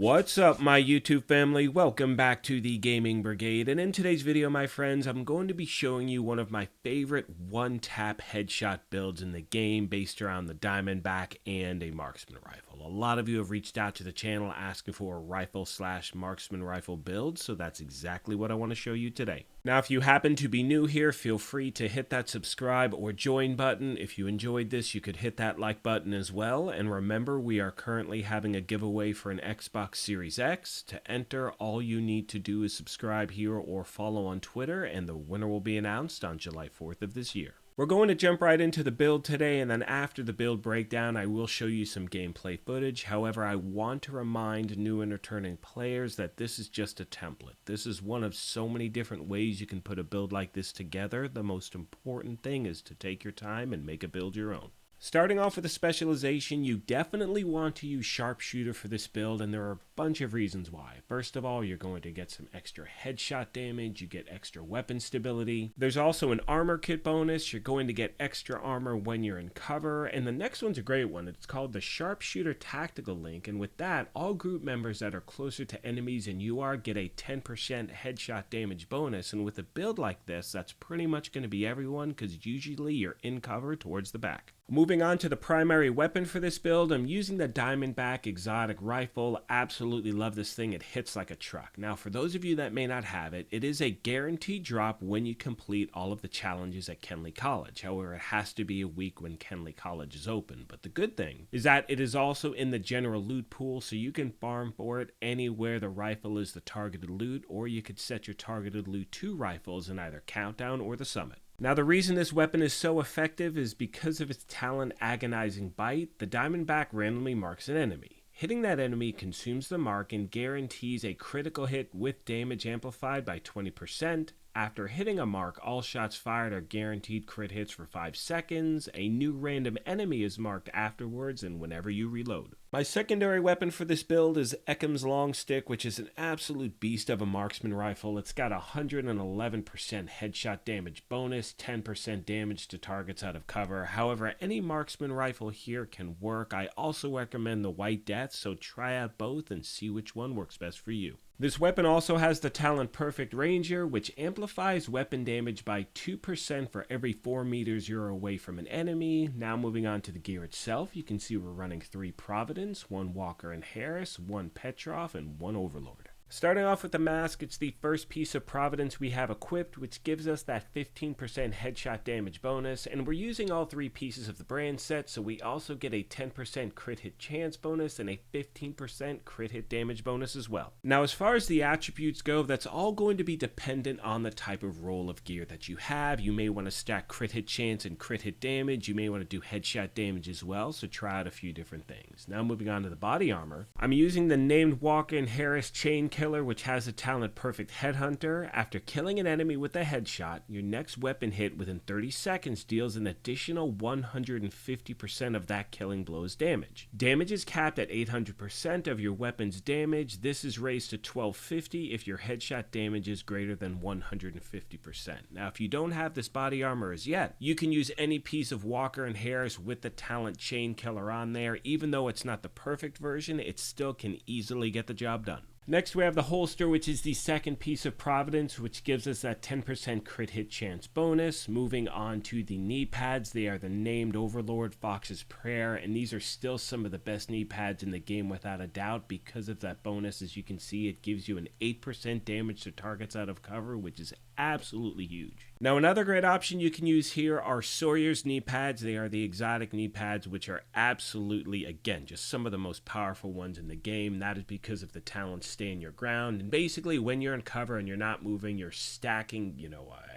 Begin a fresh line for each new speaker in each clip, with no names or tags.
What's up, my YouTube family? Welcome back to the Gaming Brigade, and in today's video, my friends, I'm going to be showing you one of my favorite one-tap headshot builds in the game based around the Diamondback and a marksman rifle. A lot of you have reached out to the channel asking for a rifle/marksman rifle build, so that's exactly what I want to show you today. Now, if you happen to be new here, feel free to hit that subscribe or join button. If you enjoyed this, you could hit that like button as well. And remember, we are currently having a giveaway for an Xbox Series X. To enter, all you need to do is subscribe here or follow on Twitter, and the winner will be announced on July 4th of this year. We're going to jump right into the build today, and then after the build breakdown, I will show you some gameplay footage. However, I want to remind new and returning players that this is just a template. This is one of so many different ways you can put a build like this together. The most important thing is to take your time and make a build your own. Starting off with a specialization, you definitely want to use sharpshooter for this build, and there are a bunch of reasons why. First of all, you're going to get some extra headshot damage, you get extra weapon stability. There's also an armor kit bonus, you're going to get extra armor when you're in cover, and the next one's a great one. It's called the Sharpshooter Tactical Link, and with that, all group members that are closer to enemies than you are get a 10% headshot damage bonus, and with a build like this, that's pretty much going to be everyone, because usually you're in cover towards the back. Moving on to the primary weapon for this build, I'm using the Diamondback exotic rifle. Absolutely love this thing. It hits like a truck. Now, for those of you that may not have it, it is a guaranteed drop when you complete all of the challenges at Kenley College. However, it has to be a week when Kenley College is open. But the good thing is that it is also in the general loot pool, so you can farm for it anywhere the rifle is the targeted loot, or you could set your targeted loot to rifles in either Countdown or the Summit. Now, the reason this weapon is so effective is because of its talent Agonizing Bite. The Diamondback randomly marks an enemy. Hitting that enemy consumes the mark and guarantees a critical hit with damage amplified by 20%. After hitting a mark, all shots fired are guaranteed crit hits for 5 seconds. A new random enemy is marked afterwards and whenever you reload. My secondary weapon for this build is Ekham's Long Stick, which is an absolute beast of a marksman rifle. It's got 111% headshot damage bonus, 10% damage to targets out of cover. However, any marksman rifle here can work. I also recommend the White Death, so try out both and see which one works best for you. This weapon also has the talent Perfect Ranger, which amplifies weapon damage by 2% for every 4 meters you're away from an enemy. Now moving on to the gear itself, you can see we're running 3 Providence, 1 Walker and Harris, 1 Petrov, and 1 Overlord. Starting off with the mask, it's the first piece of Providence we have equipped, which gives us that 15% headshot damage bonus, and we're using all 3 pieces of the brand set, so we also get a 10% crit hit chance bonus and a 15% crit hit damage bonus as well. Now, as far as the attributes go, that's all going to be dependent on the type of roll of gear that you have. You may want to stack crit hit chance and crit hit damage. You may want to do headshot damage as well, so try out a few different things. Now moving on to the body armor, I'm using the named Walker and Harris Chainkiller, which has the talent Perfect Headhunter. After killing an enemy with a headshot, your next weapon hit within 30 seconds deals an additional 150% of that killing blow's damage. Damage is capped at 800% of your weapon's damage. This is raised to 1250 if your headshot damage is greater than 150%. Now, if you don't have this body armor as yet, you can use any piece of Walker and Harris with the talent Chainkiller on there. Even though it's not the perfect version, it still can easily get the job done. Next, we have the holster, which is the second piece of Providence, which gives us that 10% crit hit chance bonus. Moving on to the knee pads, they are the named Overlord, Fox's Prayer, and these are still some of the best knee pads in the game without a doubt. Because of that bonus, as you can see, it gives you an 8% damage to targets out of cover, which is absolutely huge. Now, another great option you can use here are Sawyer's knee pads. They are the exotic knee pads, which are absolutely, again, just some of the most powerful ones in the game. That is because of the talent Stand Your Ground. And basically, when you're in cover and you're not moving, you're stacking,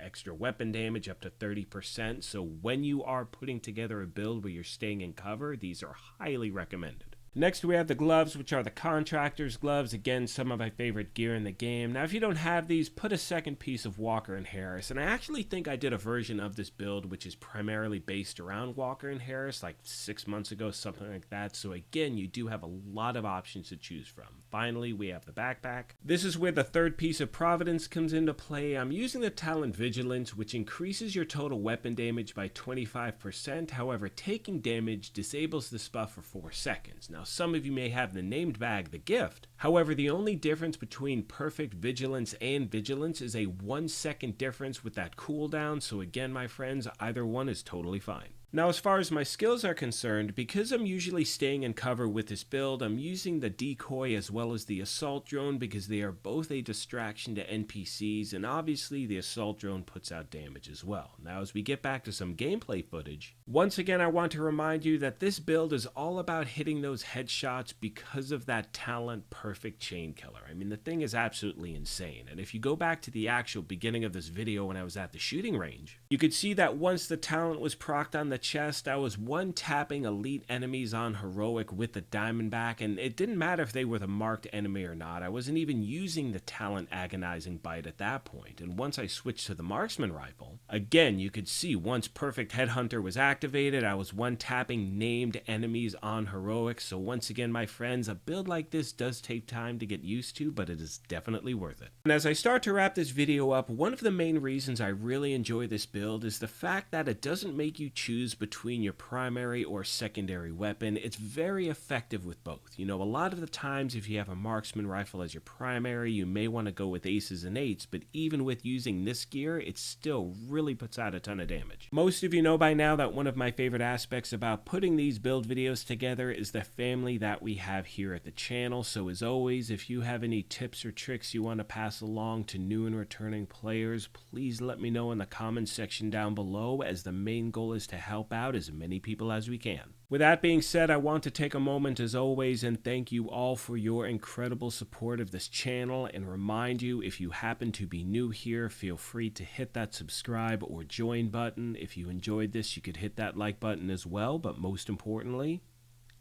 extra weapon damage up to 30%. So when you are putting together a build where you're staying in cover, these are highly recommended. Next, we have the gloves, which are the contractor's gloves. Again, some of my favorite gear in the game. Now, if you don't have these, put a second piece of Walker and Harris. And I actually think I did a version of this build which is primarily based around Walker and Harris, like 6 months ago, something like that. So again, you do have a lot of options to choose from. Finally, we have the backpack. This is where the third piece of Providence comes into play. I'm using the talent Vigilance, which increases your total weapon damage by 25%. However, taking damage disables this buff for 4 seconds. Now, Now, some of you may have the named bag, the gift. However, the only difference between perfect vigilance and vigilance is a 1 second difference with that cooldown, so again, my friends, either one is totally fine. Now, as far as my skills are concerned, because I'm usually staying in cover with this build, I'm using the decoy as well as the assault drone because they are both a distraction to NPCs, and obviously the assault drone puts out damage as well. Now, as we get back to some gameplay footage, once again I want to remind you that this build is all about hitting those headshots because of that talent perfect Chainkiller. I mean, the thing is absolutely insane, and if you go back to the actual beginning of this video when I was at the shooting range, you could see that once the talent was procced on the chest, I was one-tapping elite enemies on heroic with the Diamondback, and it didn't matter if they were the marked enemy or not. I wasn't even using the talent agonizing bite at that point, and once I switched to the marksman rifle, again, you could see once perfect headhunter was activated, I was one-tapping named enemies on heroic. So once again, my friends, a build like this does take time to get used to, but it is definitely worth it. And as I start to wrap this video up, one of the main reasons I really enjoy this build is the fact that it doesn't make you choose between your primary or secondary weapon. It's very effective with both. You know, a lot of the times if you have a marksman rifle as your primary, you may want to go with aces and eights, but even with using this gear, it still really puts out a ton of damage. Most of you know by now that one of my favorite aspects about putting these build videos together is the family that we have here at the channel. So as always, if you have any tips or tricks you want to pass along to new and returning players, please let me know in the comments section down below, as the main goal is to help out as many people as we can. With that being said, I want to take a moment as always and thank you all for your incredible support of this channel, and remind you, if you happen to be new here, feel free to hit that subscribe or join button. If you enjoyed this, you could hit that like button as well, but most importantly,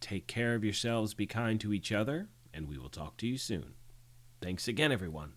take care of yourselves, be kind to each other, and we will talk to you soon. Thanks again, everyone.